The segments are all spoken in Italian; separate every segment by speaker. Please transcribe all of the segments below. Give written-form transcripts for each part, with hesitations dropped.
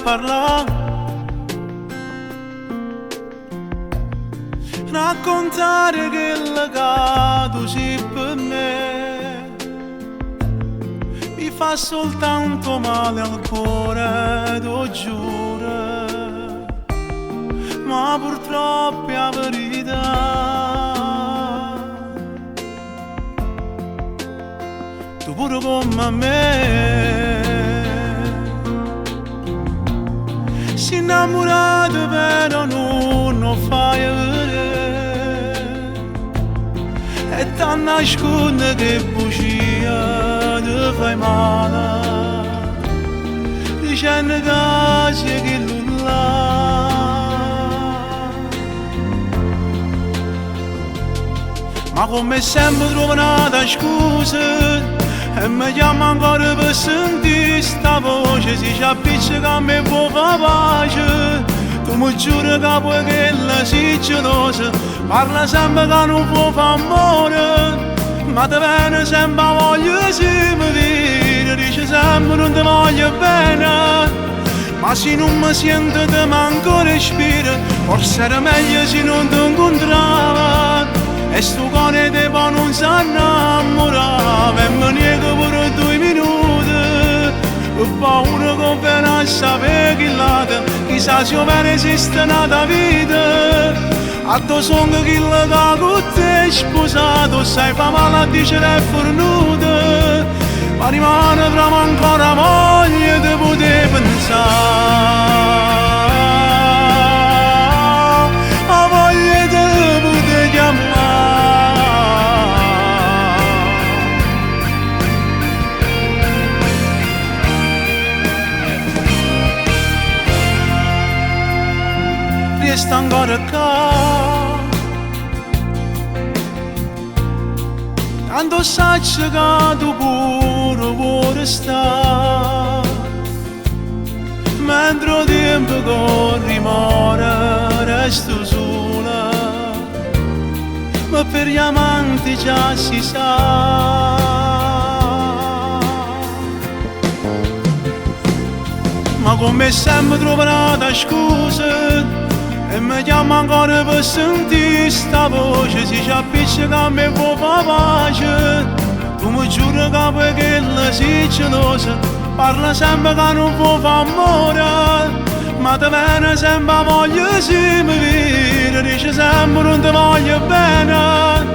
Speaker 1: parlare, raccontare quello che tu sei per me, mi fa soltanto male al cuore, lo giuro, ma purtroppo è la verità. Tu pure come me si innamorato però non lo fai vedere e ti nasconde che bugia ti fai male dicendo che c'è che nulla. Ma come sempre trovo una scusa e mi chiama ancora per sentire sta voce, si ci appiccica a me può fare pace. Tu mi giuri che poi che la sei gelosa, parla sempre che non può fare amore, ma te viene sempre voglia se mi vedi, dice sempre non ti voglio bene, ma se non mi sento ti manco respiro, forse era meglio se non ti incontrava. E sto cuore te poi non si innamorava e mi nego pure 2 minuti, ho paura che per non sapere chi l'ha, chissà se per esiste un'altra vita. A tuo sogno chi l'ha con te è sposato, sai fa male a dire è fornuto, ma rimane tra me ancora voglia di poter pensare, a voglia di poter chiamare. Resta ancora qua, tanto sai che tu pure vuoi stare, mentre il tempo corre muore resto sola, ma per gli amanti già si sa. Ma come sempre trovo una scusa e mi chiama ancora per sentire sta voce, si ci appiccica a me può fare pace. Tu mi giuri che poi che la sei gelosa, parla sempre che non può fare amore, ma te viene sempre voglia se mi vedi, dice sempre non ti voglio bene,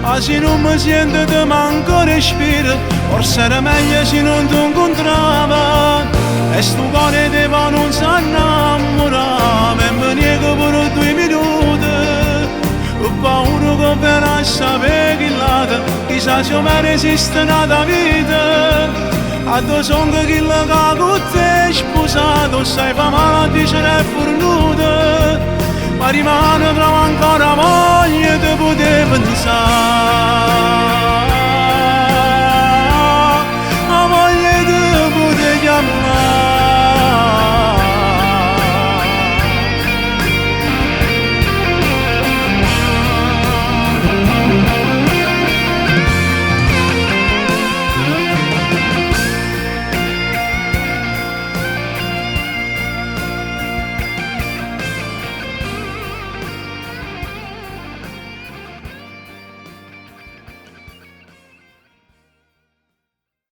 Speaker 1: ma se non mi sento ti manco respiro, forse era meglio se non ti incontrava. E sto cuore te poi non si innamorava e mi nego pure 2 minuti, ho paura che per non sapere chi l'ha, chissà se per esiste un'altra vita. A tuo sogno chi l'ha con te è sposato, sai fa male a dire è fornuto, ma rimane tra me ancora voglia di poter pensare.